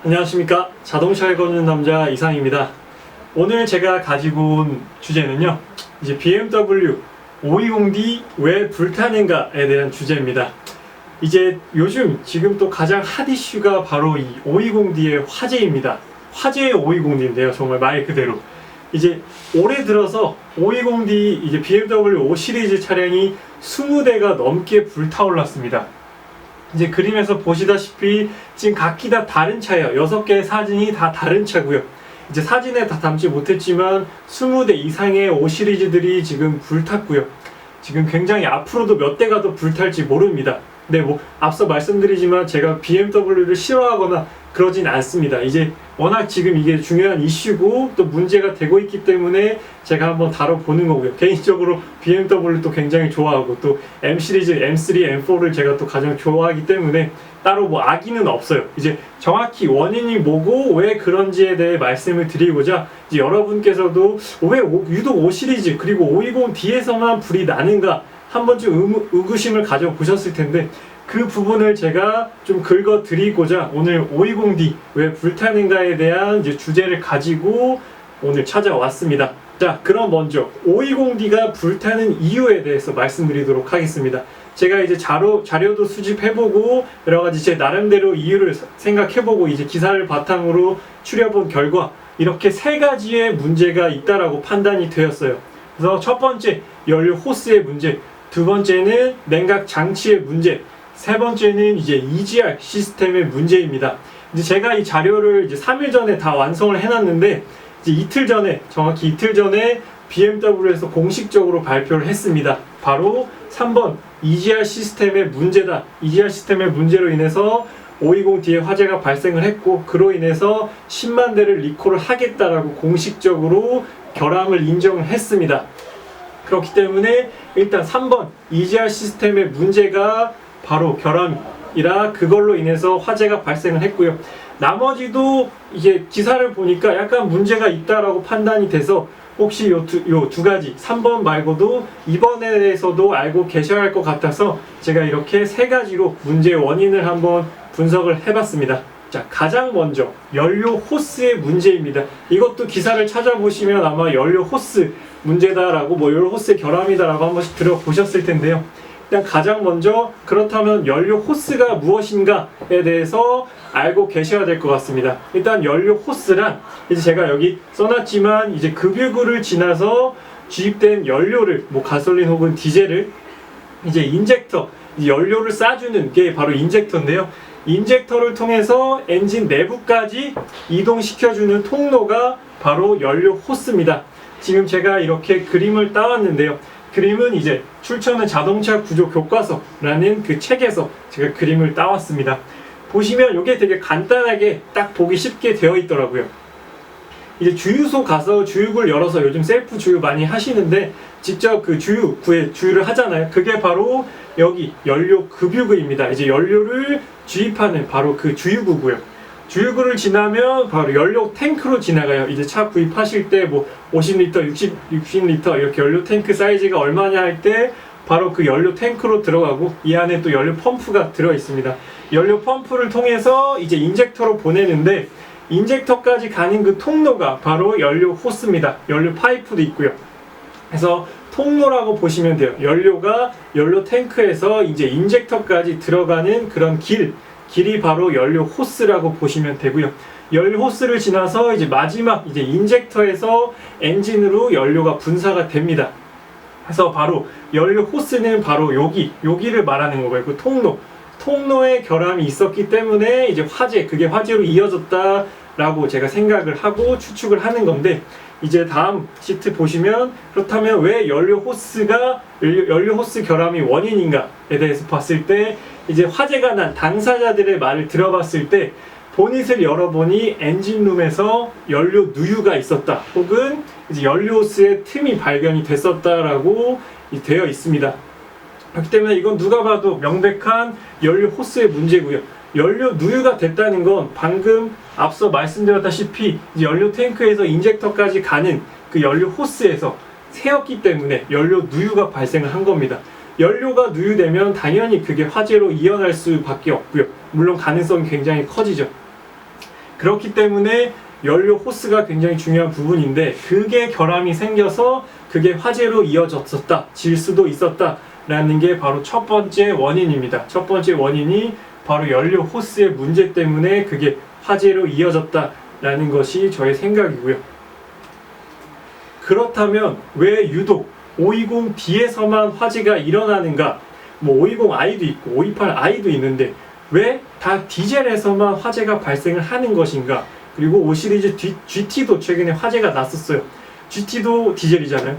안녕하십니까. 자동차를 거는 남자 이상입니다. 오늘 제가 가지고 온 주제는요, 이제 BMW 520D 왜 불타는가에 대한 주제입니다. 이제 요즘 지금 또 가장 핫 이슈가 바로 이 520D의 화제입니다. 화제의 520D인데요, 정말 말 그대로. 이제 올해 들어서 520D 이제 BMW 5 시리즈 차량이 20대가 넘게 불타올랐습니다. 이제 그림에서 보시다시피 지금 각기 다 다른 차예요. 6개의 사진이 다 다른 차고요. 이제 사진에 다 담지 못했지만 20대 이상의 5 시리즈들이 지금 불탔고요. 지금 굉장히 앞으로도 몇 대가 더 불탈지 모릅니다. 네, 뭐 앞서 말씀드리지만 제가 BMW를 싫어하거나 그러진 않습니다. 이제 워낙 지금 이게 중요한 이슈고 또 문제가 되고 있기 때문에 제가 한번 다뤄보는 거고요. 개인적으로 BMW를 또 굉장히 좋아하고 또 M 시리즈, M3, M4를 제가 또 가장 좋아하기 때문에 따로 뭐 악의는 없어요. 이제 정확히 원인이 뭐고 왜 그런지에 대해 말씀을 드리고자 이제 여러분께서도 왜 유독 5 시리즈 그리고 520D에서만 불이 나는가 한 번쯤 의구심을 가져보셨을 텐데 그 부분을 제가 좀 긁어드리고자 오늘 520D 왜 불타는가에 대한 이제 주제를 가지고 오늘 찾아왔습니다. 자, 그럼 먼저 520D가 불타는 이유에 대해서 말씀드리도록 하겠습니다. 제가 이제 자료도 수집해보고 여러가지 제 나름대로 이유를 생각해보고 이제 기사를 바탕으로 추려본 결과 이렇게 3가지의 문제가 있다라고 판단이 되었어요. 그래서 첫 번째, 연료 호스의 문제, 두 번째는 냉각 장치의 문제, 세 번째는 이제 EGR 시스템의 문제입니다. 이제 제가 이 자료를 이제 3일 전에 다 완성을 해놨는데 이제 정확히 이틀 전에 BMW에서 공식적으로 발표를 했습니다. 바로 3번 EGR 시스템의 문제다. EGR 시스템의 문제로 인해서 520D에 화재가 발생을 했고 그로 인해서 10만 대를 리콜을 하겠다라고 공식적으로 결함을 인정을 했습니다. 그렇기 때문에 일단 3번 EGR 시스템의 문제가 바로 결함이라 그걸로 인해서 화재가 발생을 했고요. 나머지도 이제 기사를 보니까 약간 문제가 있다라고 판단이 돼서 혹시 요 두 가지 3번 말고도 이번에 대해서도 알고 계셔야 할 것 같아서 제가 이렇게 3가지로 문제의 원인을 한번 분석을 해봤습니다. 자, 가장 먼저 연료 호스의 문제입니다. 이것도 기사를 찾아보시면 아마 연료 호스 문제다라고 연료 호스의 결함이다라고 한 번씩 들어보셨을 텐데요. 일단 가장 먼저 그렇다면 연료 호스가 무엇인가에 대해서 알고 계셔야 될 것 같습니다. 일단 연료 호스란 이제 제가 여기 써놨지만 이제 급유구를 지나서 주입된 연료를 가솔린 혹은 디젤을 이제 인젝터, 연료를 쏴주는 게 바로 인젝터인데요. 인젝터를 통해서 엔진 내부까지 이동시켜주는 통로가 바로 연료 호스입니다. 지금 제가 이렇게 그림을 따왔는데요. 그림은 이제 출처는 자동차 구조 교과서라는 그 책에서 제가 그림을 따왔습니다. 보시면 이게 되게 간단하게 딱 보기 쉽게 되어 있더라고요. 이제 주유소 가서 주유구를 열어서 요즘 셀프 주유 많이 하시는데 직접 그 주유구에 주유를 하잖아요. 그게 바로 여기 연료 급유구입니다. 이제 연료를 주입하는 바로 그 주유구고요. 주유구를 지나면 바로 연료 탱크로 지나가요. 이제 차 구입하실 때 50리터, 60리터 이렇게 연료 탱크 사이즈가 얼마냐 할 때 바로 그 연료 탱크로 들어가고 이 안에 또 연료 펌프가 들어 있습니다. 연료 펌프를 통해서 이제 인젝터로 보내는데 인젝터까지 가는 그 통로가 바로 연료 호스입니다. 연료 파이프도 있고요. 그래서 통로라고 보시면 돼요. 연료가 연료 탱크에서 이제 인젝터까지 들어가는 그런 길이 바로 연료 호스라고 보시면 되고요. 연료 호스를 지나서 이제 마지막 이제 인젝터에서 엔진으로 연료가 분사가 됩니다. 그래서 바로 연료 호스는 바로 여기를 말하는 거고요. 그 통로에 결함이 있었기 때문에 이제 그게 화재로 이어졌다라고 제가 생각을 하고 추측을 하는 건데 이제 다음 시트 보시면 그렇다면 왜 연료 호스 결함이 원인인가에 대해서 봤을 때 이제 화재가 난 당사자들의 말을 들어봤을 때 보닛을 열어보니 엔진룸에서 연료 누유가 있었다 혹은 이제 연료 호스의 틈이 발견이 됐었다라고 되어 있습니다. 그렇기 때문에 이건 누가 봐도 명백한 연료 호스의 문제고요. 연료 누유가 됐다는 건 방금 앞서 말씀드렸다시피 이제 연료 탱크에서 인젝터까지 가는 그 연료 호스에서 새었기 때문에 연료 누유가 발생을 한 겁니다. 연료가 누유되면 당연히 그게 화재로 이어날 수밖에 없고요. 물론 가능성이 굉장히 커지죠. 그렇기 때문에 연료 호스가 굉장히 중요한 부분인데 그게 결함이 생겨서 그게 화재로 이어졌었다, 질 수도 있었다 라는 게 바로 첫 번째 원인입니다. 첫 번째 원인이 바로 연료 호스의 문제 때문에 그게 화재로 이어졌다 라는 것이 저의 생각이고요. 그렇다면 왜 유독 520D에서만 화재가 일어나는가? 뭐 520i도 있고 528i도 있는데 왜 다 디젤에서만 화재가 발생을 하는 것인가? 그리고 5 시리즈 GT도 최근에 화재가 났었어요. GT도 디젤이잖아요.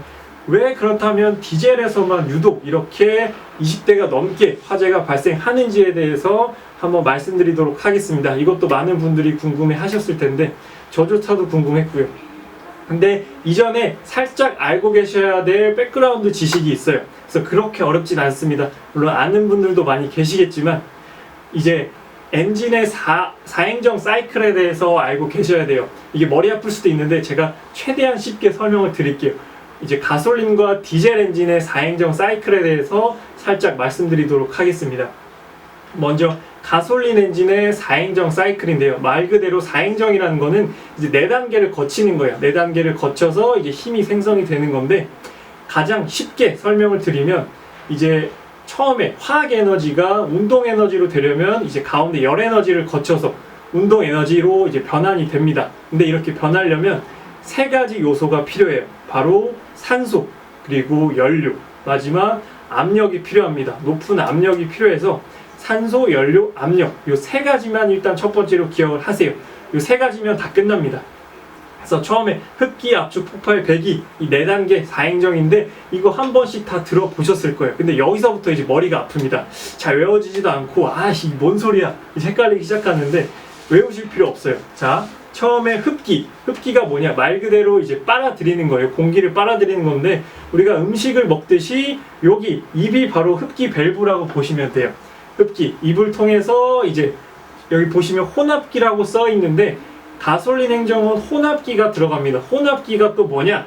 왜 그렇다면 디젤에서만 유독 이렇게 20대가 넘게 화재가 발생하는지에 대해서 한번 말씀드리도록 하겠습니다. 이것도 많은 분들이 궁금해 하셨을 텐데 저조차도 궁금했고요. 근데 이전에 살짝 알고 계셔야 될 백그라운드 지식이 있어요. 그래서 그렇게 어렵진 않습니다. 물론 아는 분들도 많이 계시겠지만 이제 엔진의 4행정 사이클에 대해서 알고 계셔야 돼요. 이게 머리 아플 수도 있는데 제가 최대한 쉽게 설명을 드릴게요. 이제 가솔린과 디젤 엔진의 4행정 사이클에 대해서 살짝 말씀드리도록 하겠습니다. 먼저 가솔린 엔진의 4행정 사이클인데요. 말 그대로 4행정이라는 거는 이제 4단계를 거치는 거예요. 4단계를 거쳐서 이제 힘이 생성이 되는 건데 가장 쉽게 설명을 드리면 이제 처음에 화학 에너지가 운동 에너지로 되려면 이제 가운데 열 에너지를 거쳐서 운동 에너지로 이제 변환이 됩니다. 근데 이렇게 변하려면 3가지 요소가 필요해요. 바로 산소, 그리고 연료, 마지막 압력이 필요합니다. 높은 압력이 필요해서 산소, 연료, 압력 이 3가지만 일단 첫 번째로 기억을 하세요. 이 3가지면 다 끝납니다. 그래서 처음에 흡기, 압축, 폭발, 배기 이 4단계 4행정인데 이거 한 번씩 다 들어보셨을 거예요. 근데 여기서부터 이제 머리가 아픕니다. 잘 외워지지도 않고 아씨 뭔 소리야 이제 헷갈리기 시작하는데 외우실 필요 없어요. 자, 처음에 흡기가 뭐냐? 말 그대로 이제 빨아들이는 거예요. 공기를 빨아들이는 건데 우리가 음식을 먹듯이 여기 입이 바로 흡기 밸브라고 보시면 돼요. 흡기, 입을 통해서 이제 여기 보시면 혼합기라고 써 있는데 가솔린 행정은 혼합기가 들어갑니다. 혼합기가 또 뭐냐?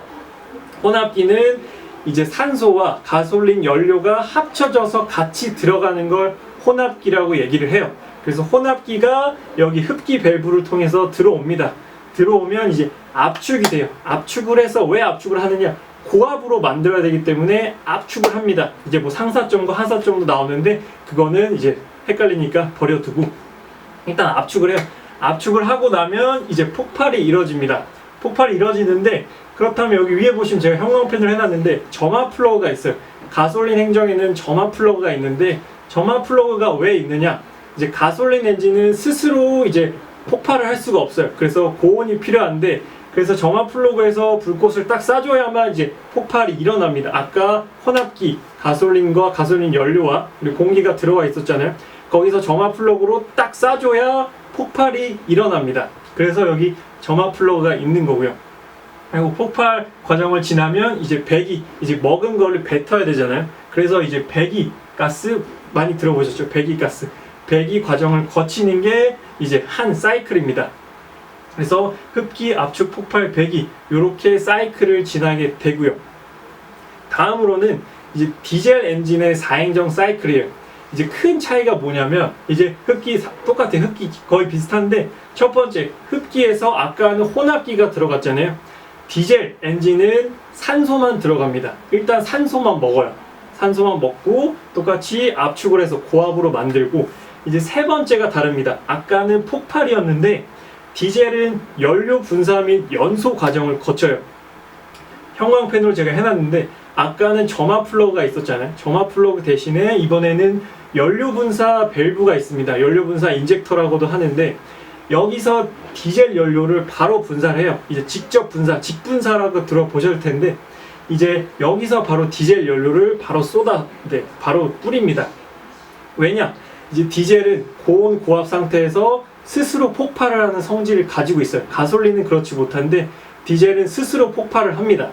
혼합기는 이제 산소와 가솔린 연료가 합쳐져서 같이 들어가는 걸 혼합기라고 얘기를 해요. 그래서 혼합기가 여기 흡기 밸브를 통해서 들어옵니다. 들어오면 이제 압축이 돼요. 압축을 해서 왜 압축을 하느냐? 고압으로 만들어야 되기 때문에 압축을 합니다. 이제 뭐 상사점과 하사점도 나오는데 그거는 이제 헷갈리니까 버려두고 일단 압축을 해요. 압축을 하고 나면 이제 폭발이 이루어집니다. 폭발이 이루어지는데 그렇다면 여기 위에 보시면 제가 형광펜을 해놨는데 점화 플러그가 있어요. 가솔린 행정에는 점화 플러그가 있는데 점화 플러그가 왜 있느냐? 이제 가솔린 엔진은 스스로 이제 폭발을 할 수가 없어요. 그래서 고온이 필요한데 그래서 점화 플러그에서 불꽃을 딱 쏴줘야만 이제 폭발이 일어납니다. 아까 혼합기 가솔린과 가솔린 연료와 그리고 공기가 들어가 있었잖아요. 거기서 점화 플러그로 딱 쏴줘야 폭발이 일어납니다. 그래서 여기 점화 플러그가 있는 거고요. 그리고 폭발 과정을 지나면 이제 배기, 이제 먹은 거를 뱉어야 되잖아요. 그래서 이제 배기 가스 많이 들어보셨죠? 배기 가스. 배기 과정을 거치는 게 이제 한 사이클입니다. 그래서 흡기, 압축, 폭발, 배기 이렇게 사이클을 지나게 되고요. 다음으로는 이제 디젤 엔진의 4행정 사이클이에요. 이제 큰 차이가 뭐냐면 이제 흡기 똑같아요. 흡기 거의 비슷한데 첫 번째 흡기에서 아까는 혼합기가 들어갔잖아요. 디젤 엔진은 산소만 들어갑니다. 일단 산소만 먹어요. 산소만 먹고 똑같이 압축을 해서 고압으로 만들고 이제 세 번째가 다릅니다. 아까는 폭발이었는데 디젤은 연료 분사 및 연소 과정을 거쳐요. 형광펜으로 제가 해놨는데 아까는 점화 플러그가 있었잖아요. 점화 플러그 대신에 이번에는 연료 분사 밸브가 있습니다. 연료 분사 인젝터라고도 하는데 여기서 디젤 연료를 바로 분사를 해요. 이제 직접 분사, 직분사라고 들어보셨을 텐데 이제 여기서 바로 디젤 연료를 바로 바로 뿌립니다. 왜냐? 이제 디젤은 고온 고압 상태에서 스스로 폭발을 하는 성질을 가지고 있어요. 가솔린은 그렇지 못한데 디젤은 스스로 폭발을 합니다.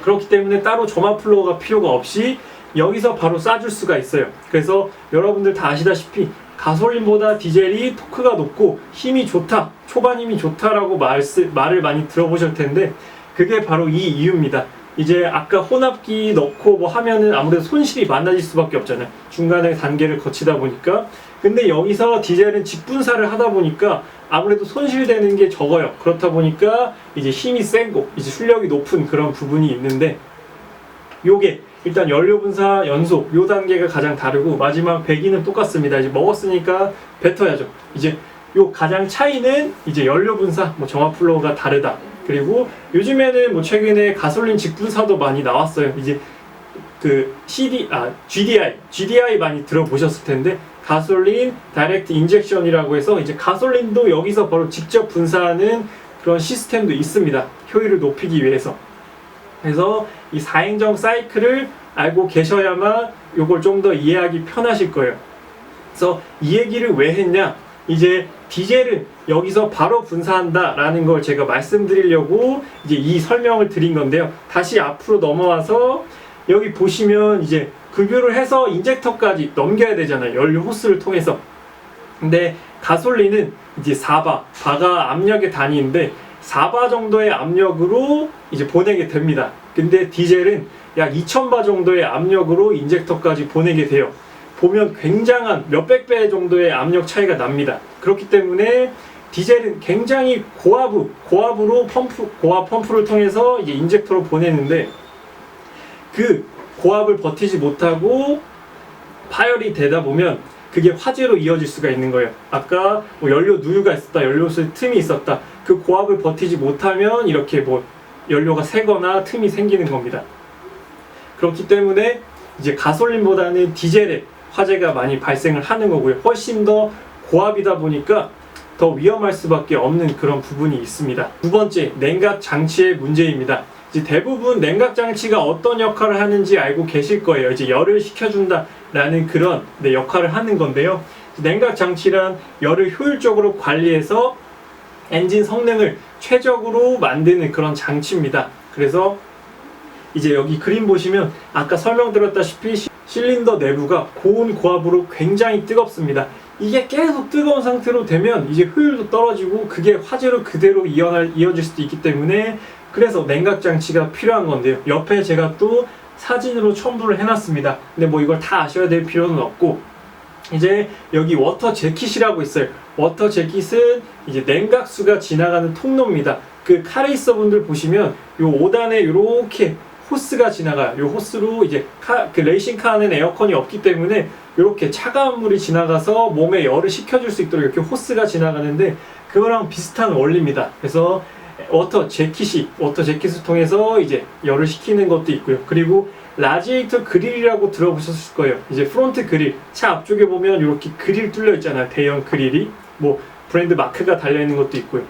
그렇기 때문에 따로 점화 플러그가 필요가 없이 여기서 바로 쏴줄 수가 있어요. 그래서 여러분들 다 아시다시피 가솔린보다 디젤이 토크가 높고 힘이 좋다, 초반 힘이 좋다라고 말을 많이 들어보실 텐데 그게 바로 이 이유입니다. 이제 아까 혼합기 넣고 뭐 하면은 아무래도 손실이 많아질 수밖에 없잖아요. 중간에 단계를 거치다 보니까. 근데 여기서 디젤은 직분사를 하다 보니까 아무래도 손실되는 게 적어요. 그렇다 보니까 이제 힘이 세고 이제 출력이 높은 그런 부분이 있는데, 요게 일단 연료 분사 연소 요 단계가 가장 다르고, 마지막 배기는 똑같습니다. 이제 먹었으니까 뱉어야죠. 이제 요 가장 차이는 이제 연료 분사 뭐 정화 플로우가 다르다. 그리고 요즘에는 뭐 최근에 가솔린 직분사도 많이 나왔어요. 이제 그 GDI 많이 들어보셨을 텐데, 가솔린 다이렉트 인젝션이라고 해서 이제 가솔린도 여기서 바로 직접 분사하는 그런 시스템도 있습니다. 효율을 높이기 위해서. 그래서 이 4행정 사이클을 알고 계셔야만 요걸 좀 더 이해하기 편하실 거예요. 그래서 이 얘기를 왜 했냐? 이제 디젤은 여기서 바로 분사한다 라는 걸 제가 말씀드리려고 이제 이 설명을 드린 건데요. 다시 앞으로 넘어와서 여기 보시면 이제 급유를 해서 인젝터까지 넘겨야 되잖아요. 연료 호스를 통해서. 근데 가솔린은 이제 바가 압력의 단위인데 4바 정도의 압력으로 이제 보내게 됩니다. 근데 디젤은 약 2000바 정도의 압력으로 인젝터까지 보내게 돼요. 보면 굉장한 몇백 배 정도의 압력 차이가 납니다. 그렇기 때문에 디젤은 굉장히 고압으로 고압 펌프를 통해서 이제 인젝터로 보내는데, 그 고압을 버티지 못하고 파열이 되다 보면 그게 화재로 이어질 수가 있는 거예요. 아까 뭐 연료 누유가 있었다, 연료소에 틈이 있었다. 그 고압을 버티지 못하면 이렇게 뭐 연료가 새거나 틈이 생기는 겁니다. 그렇기 때문에 이제 가솔린보다는 디젤에 화재가 많이 발생을 하는 거고요. 훨씬 더 고압이다 보니까 더 위험할 수밖에 없는 그런 부분이 있습니다. 두 번째, 냉각 장치의 문제입니다. 이제 대부분 냉각 장치가 어떤 역할을 하는지 알고 계실 거예요. 이제 열을 식혀준다 라는 그런 역할을 하는 건데요. 냉각 장치란 열을 효율적으로 관리해서 엔진 성능을 최적으로 만드는 그런 장치입니다. 그래서 이제 여기 그림 보시면 아까 설명드렸다시피 실린더 내부가 고온 고압으로 굉장히 뜨겁습니다. 이게 계속 뜨거운 상태로 되면 이제 효율도 떨어지고 그게 화재로 그대로 이어질 수도 있기 때문에, 그래서 냉각 장치가 필요한 건데요. 옆에 제가 또 사진으로 첨부를 해놨습니다. 근데 뭐 이걸 다 아셔야 될 필요는 없고, 이제 여기 워터 재킷이라고 있어요. 워터 재킷은 이제 냉각수가 지나가는 통로입니다. 그 카레이서 분들 보시면 요 5단에 이렇게 호스가 지나가요. 요 호스로 이제 그 레이싱카는 에어컨이 없기 때문에 이렇게 차가운 물이 지나가서 몸에 열을 식혀줄 수 있도록 이렇게 호스가 지나가는데, 그거랑 비슷한 원리입니다. 그래서 워터 재킷을 통해서 이제 열을 식히는 것도 있고요. 그리고 라지에이터 그릴이라고 들어보셨을 거예요. 이제 프론트 그릴, 차 앞쪽에 보면 이렇게 그릴 뚫려 있잖아요. 대형 그릴이 뭐 브랜드 마크가 달려 있는 것도 있고요.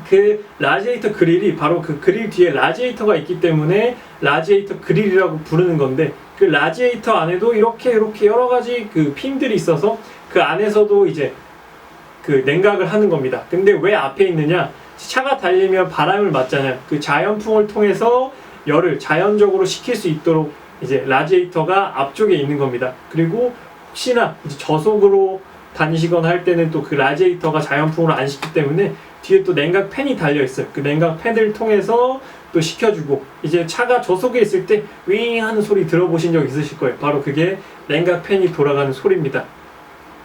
그 라지에이터 그릴이 바로 그 그릴 뒤에 라지에이터가 있기 때문에 라지에이터 그릴이라고 부르는 건데, 그 라지에이터 안에도 이렇게 여러 가지 그 핀들이 있어서 그 안에서도 이제 그 냉각을 하는 겁니다. 근데 왜 앞에 있느냐? 차가 달리면 바람을 맞잖아요. 그 자연풍을 통해서 열을 자연적으로 식힐 수 있도록 이제 라지에이터가 앞쪽에 있는 겁니다. 그리고 혹시나 이제 저속으로 다니시거나 할 때는 또 그 라지에이터가 자연풍으로 안 식기 때문에 뒤에 또 냉각 팬이 달려 있어요. 그 냉각 팬을 통해서 또 식혀주고, 이제 차가 저속에 있을 때 윙 하는 소리 들어보신 적 있으실 거예요. 바로 그게 냉각 팬이 돌아가는 소리입니다.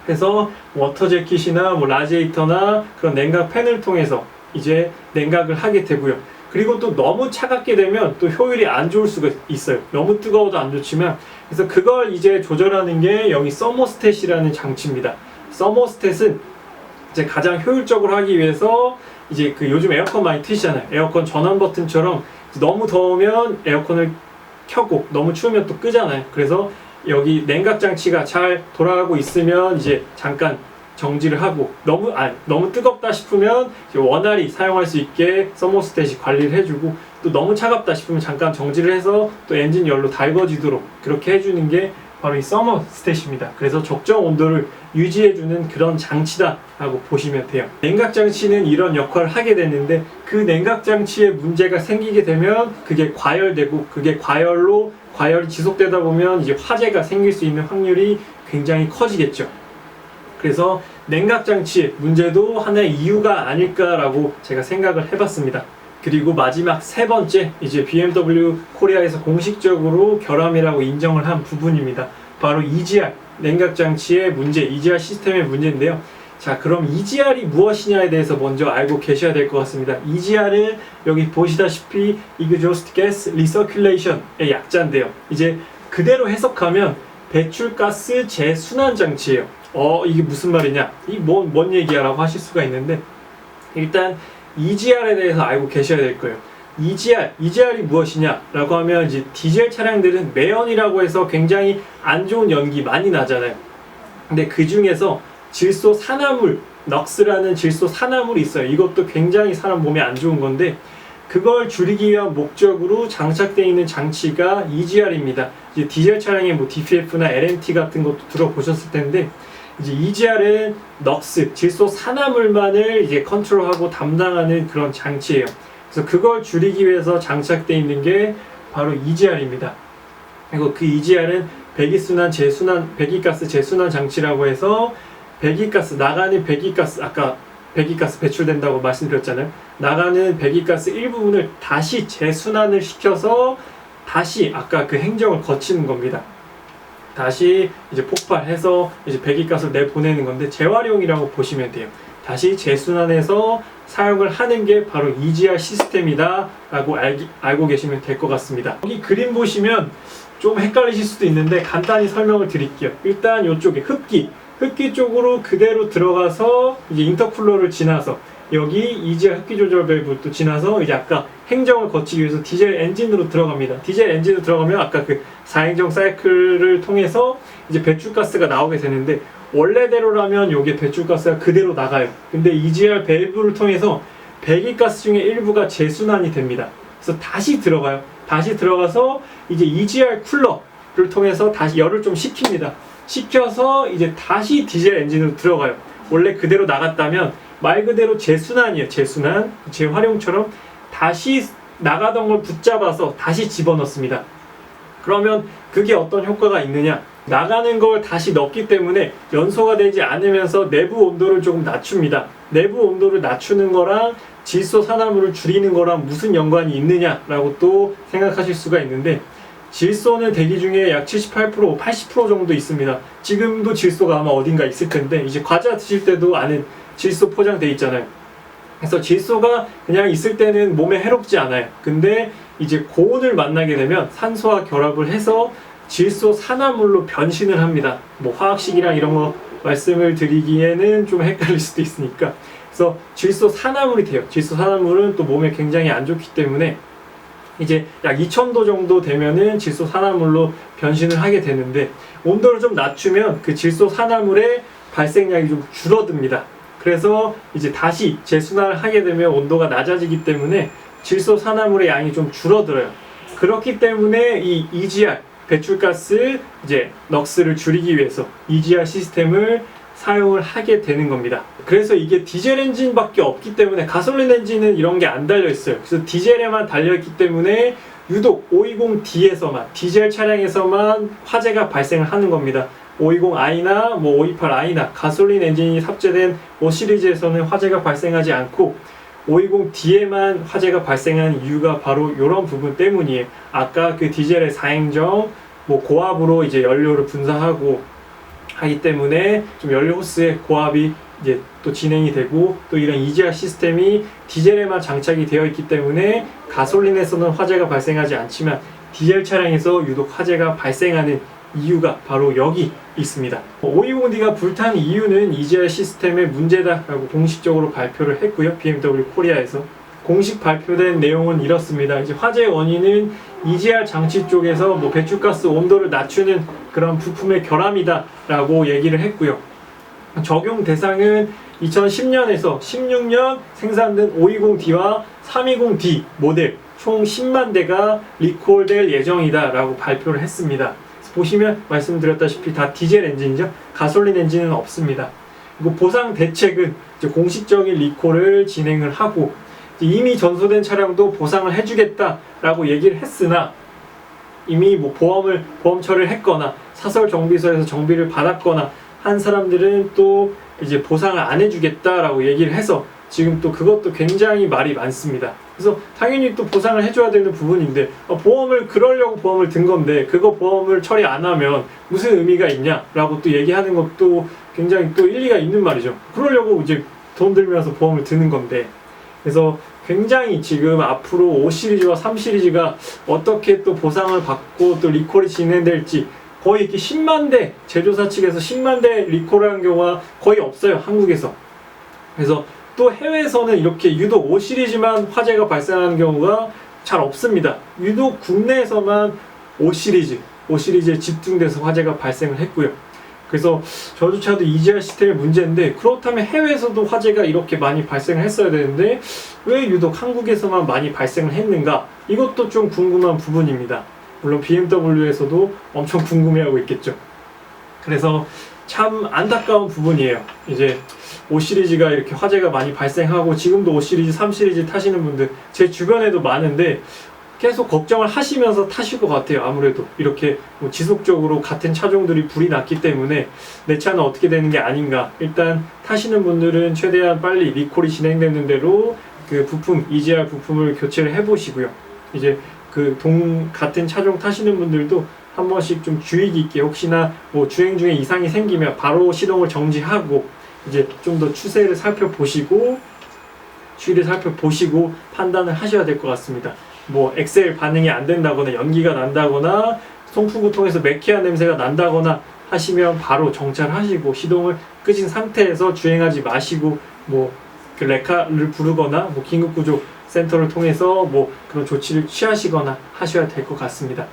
그래서 워터 재킷이나 뭐 라지에이터나 그런 냉각 팬을 통해서 이제 냉각을 하게 되고요. 그리고 또 너무 차갑게 되면 또 효율이 안 좋을 수가 있어요. 너무 뜨거워도 안 좋지만, 그래서 그걸 이제 조절하는 게 여기 서머스탯이라는 장치입니다. 서머스탯은 이제 가장 효율적으로 하기 위해서 이제 그 요즘 에어컨 많이 트시잖아요. 에어컨 전원 버튼처럼 너무 더우면 에어컨을 켜고 너무 추우면 또 끄잖아요. 그래서 여기 냉각 장치가 잘 돌아가고 있으면 이제 잠깐 정지를 하고, 너무 뜨겁다 싶으면 이제 원활히 사용할 수 있게 서머스탯이 관리를 해주고, 또 너무 차갑다 싶으면 잠깐 정지를 해서 또 엔진 열로 달궈지도록 그렇게 해주는 게 바로 이 서머스탯입니다. 그래서 적정 온도를 유지해주는 그런 장치다 라고 보시면 돼요. 냉각 장치는 이런 역할을 하게 되는데, 그 냉각 장치에 문제가 생기게 되면 그게 과열되고, 그게 과열이 지속되다 보면 이제 화재가 생길 수 있는 확률이 굉장히 커지겠죠. 그래서 냉각 장치의 문제도 하나의 이유가 아닐까라고 제가 생각을 해봤습니다. 그리고 마지막 세 번째, 이제 BMW 코리아에서 공식적으로 결함이라고 인정을 한 부분입니다. 바로 EGR, 냉각장치의 문제, EGR 시스템의 문제인데요. 자, 그럼 EGR이 무엇이냐에 대해서 먼저 알고 계셔야 될 것 같습니다. EGR은 여기 보시다시피 Exhaust Gas Recirculation의 약자인데요. 이제 그대로 해석하면 배출가스 재순환 장치예요. 이게 무슨 말이냐? 뭔 얘기야? 라고 하실 수가 있는데, 일단 EGR에 대해서 알고 계셔야 될 거예요. EGR이 무엇이냐? 라고 하면 이제 디젤 차량들은 매연이라고 해서 굉장히 안 좋은 연기 많이 나잖아요. 근데 그 중에서 질소 산화물, 넉스라는 질소 산화물이 있어요. 이것도 굉장히 사람 몸에 안 좋은 건데, 그걸 줄이기 위한 목적으로 장착되어 있는 장치가 EGR입니다. 이제 디젤 차량의 뭐 DPF나 LNT 같은 것도 들어보셨을 텐데, 이제 EGR은 넉스, 질소 산화물만을 이제 컨트롤하고 담당하는 그런 장치예요. 그래서 그걸 줄이기 위해서 장착되어 있는 게 바로 EGR입니다. 그리고 그 EGR은 배기가스 재순환 장치라고 해서 나가는 배기가스, 아까 배기가스 배출된다고 말씀드렸잖아요. 나가는 배기가스 일부분을 다시 재순환을 시켜서 다시 아까 그 행정을 거치는 겁니다. 다시 이제 폭발해서 이제 배기가스를 내보내는 건데, 재활용이라고 보시면 돼요. 다시 재순환해서 사용을 하는 게 바로 EGR 시스템이다 라고 알고 계시면 될 것 같습니다. 여기 그림 보시면 좀 헷갈리실 수도 있는데 간단히 설명을 드릴게요. 일단 이쪽에 흡기 쪽으로 그대로 들어가서 이제 인터쿨러를 지나서 여기 EGR 흡기 조절 밸브도 지나서 이제 아까 행정을 거치기 위해서 디젤 엔진으로 들어갑니다. 디젤 엔진으로 들어가면 아까 그 4행정 사이클을 통해서 이제 배출가스가 나오게 되는데, 원래대로라면 여기에 배출가스가 그대로 나가요. 근데 EGR 밸브를 통해서 배기가스 중에 일부가 재순환이 됩니다. 그래서 다시 들어가요. 다시 들어가서 이제 EGR 쿨러를 통해서 다시 열을 좀 식힙니다. 식혀서 이제 다시 디젤 엔진으로 들어가요. 원래 그대로 나갔다면 말 그대로 재순환이에요. 재활용처럼 다시 나가던 걸 붙잡아서 다시 집어넣습니다. 그러면 그게 어떤 효과가 있느냐? 나가는 걸 다시 넣기 때문에 연소가 되지 않으면서 내부 온도를 조금 낮춥니다. 내부 온도를 낮추는 거랑 질소 산화물을 줄이는 거랑 무슨 연관이 있느냐라고 또 생각하실 수가 있는데, 질소는 대기 중에 약 78%, 80% 정도 있습니다. 지금도 질소가 아마 어딘가 있을 텐데, 이제 과자 드실 때도 안에 질소 포장돼 있잖아요. 그래서 질소가 그냥 있을 때는 몸에 해롭지 않아요. 근데 이제 고온을 만나게 되면 산소와 결합을 해서 질소 산화물로 변신을 합니다. 뭐 화학식이랑 이런 거 말씀을 드리기에는 좀 헷갈릴 수도 있으니까. 그래서 질소 산화물이 돼요. 질소 산화물은 또 몸에 굉장히 안 좋기 때문에 이제 약 2000도 정도 되면은 질소 산화물로 변신을 하게 되는데, 온도를 좀 낮추면 그 질소 산화물의 발생량이 좀 줄어듭니다. 그래서 이제 다시 재순환을 하게 되면 온도가 낮아지기 때문에 질소 산화물의 양이 좀 줄어들어요. 그렇기 때문에 이 EGR, 배출가스 이제 넉스를 줄이기 위해서 EGR 시스템을 사용을 하게 되는 겁니다. 그래서 이게 디젤 엔진밖에 없기 때문에, 가솔린 엔진은 이런 게 안 달려 있어요. 그래서 디젤에만 달려 있기 때문에 유독 520D에서만, 디젤 차량에서만 화재가 발생을 하는 겁니다. 520i나 뭐 528i나 가솔린 엔진이 탑재된 5 시리즈에서는 화재가 발생하지 않고, 520D에만 화재가 발생한 이유가 바로 이런 부분 때문이에요. 아까 그 디젤의 4행정, 뭐 고압으로 이제 연료를 분사하고 하기 때문에 좀 연료 호스의 고압이 이제 또 진행이 되고, 또 이런 EGR 시스템이 디젤에만 장착이 되어 있기 때문에 가솔린에서는 화재가 발생하지 않지만 디젤 차량에서 유독 화재가 발생하는 이유가 바로 여기 있습니다. 520D가 불탄 이유는 EGR 시스템의 문제다라고 공식적으로 발표를 했고요. BMW 코리아에서 공식 발표된 내용은 이렇습니다. 이제 화재 원인은 EGR 장치 쪽에서 뭐 배출가스 온도를 낮추는 그런 부품의 결함이다라고 얘기를 했고요. 적용 대상은 2010년에서 16년 생산된 520D와 320D 모델 총 10만 대가 리콜될 예정이다라고 발표를 했습니다. 보시면 말씀드렸다시피 다 디젤 엔진이죠. 가솔린 엔진은 없습니다. 그리고 보상 대책은 이제 공식적인 리콜을 진행을 하고, 이미 전소된 차량도 보상을 해주겠다라고 얘기를 했으나, 이미 뭐 보험 처리를 했거나 사설 정비소에서 정비를 받았거나 한 사람들은 또 이제 보상을 안 해주겠다라고 얘기를 해서 지금 또 그것도 굉장히 말이 많습니다. 그래서 당연히 또 보상을 해줘야 되는 부분인데 보험을 그러려고 보험을 든 건데 그거 보험을 처리 안 하면 무슨 의미가 있냐라고 또 얘기하는 것도 굉장히 또 일리가 있는 말이죠. 그러려고 이제 돈 들면서 보험을 드는 건데 그래서 굉장히 지금 앞으로 5 시리즈와 3 시리즈가 어떻게 또 보상을 받고 또 리콜이 진행될지 거의 이렇게 10만 대 제조사 측에서 10만 대 리콜하는 경우가 거의 없어요, 한국에서. 그래서 또 해외에서는 이렇게 유독 5 시리즈만 화재가 발생하는 경우가 잘 없습니다. 유독 국내에서만 5 시리즈에 집중돼서 화재가 발생을 했고요. 그래서 저조차도 EGR 시스템의 문제인데 그렇다면 해외에서도 화재가 이렇게 많이 발생을 했어야 되는데 왜 유독 한국에서만 많이 발생을 했는가? 이것도 좀 궁금한 부분입니다. 물론 BMW에서도 엄청 궁금해하고 있겠죠. 그래서 참 안타까운 부분이에요. 이제 5 시리즈가 이렇게 화재가 많이 발생하고 지금도 5 시리즈, 3 시리즈 타시는 분들 제 주변에도 많은데 계속 걱정을 하시면서 타실 것 같아요. 아무래도 이렇게 뭐 지속적으로 같은 차종들이 불이 났기 때문에 내 차는 어떻게 되는 게 아닌가. 일단 타시는 분들은 최대한 빨리 리콜이 진행되는 대로 그 부품, EGR 부품을 교체를 해보시고요. 이제 그 같은 차종 타시는 분들도 한 번씩 좀 주의 깊게 혹시나 뭐 주행 중에 이상이 생기면 바로 시동을 정지하고 이제 좀 더 추세를 살펴보시고 추이를 살펴보시고 판단을 하셔야 될 것 같습니다. 뭐 엑셀 반응이 안 된다거나 연기가 난다거나 송풍구 통해서 매캐한 냄새가 난다거나 하시면 바로 정차하시고 시동을 끄신 상태에서 주행하지 마시고 뭐 그 레카를 부르거나 뭐 긴급구조 센터를 통해서 뭐 그런 조치를 취하시거나 하셔야 될 것 같습니다.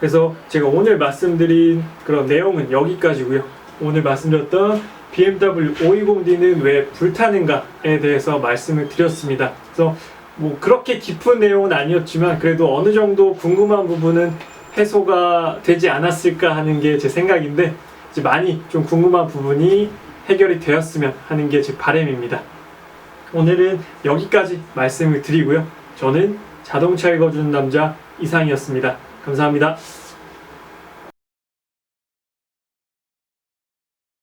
그래서 제가 오늘 말씀드린 그런 내용은 여기까지고요. 오늘 말씀드렸던 BMW 520D는 왜 불타는가에 대해서 말씀을 드렸습니다. 그래서 뭐 그렇게 깊은 내용은 아니었지만 그래도 어느 정도 궁금한 부분은 해소가 되지 않았을까 하는 게 제 생각인데 이제 많이 좀 궁금한 부분이 해결이 되었으면 하는 게 제 바람입니다. 오늘은 여기까지 말씀을 드리고요. 저는 자동차 읽어주는 남자 이상이었습니다. 감사합니다.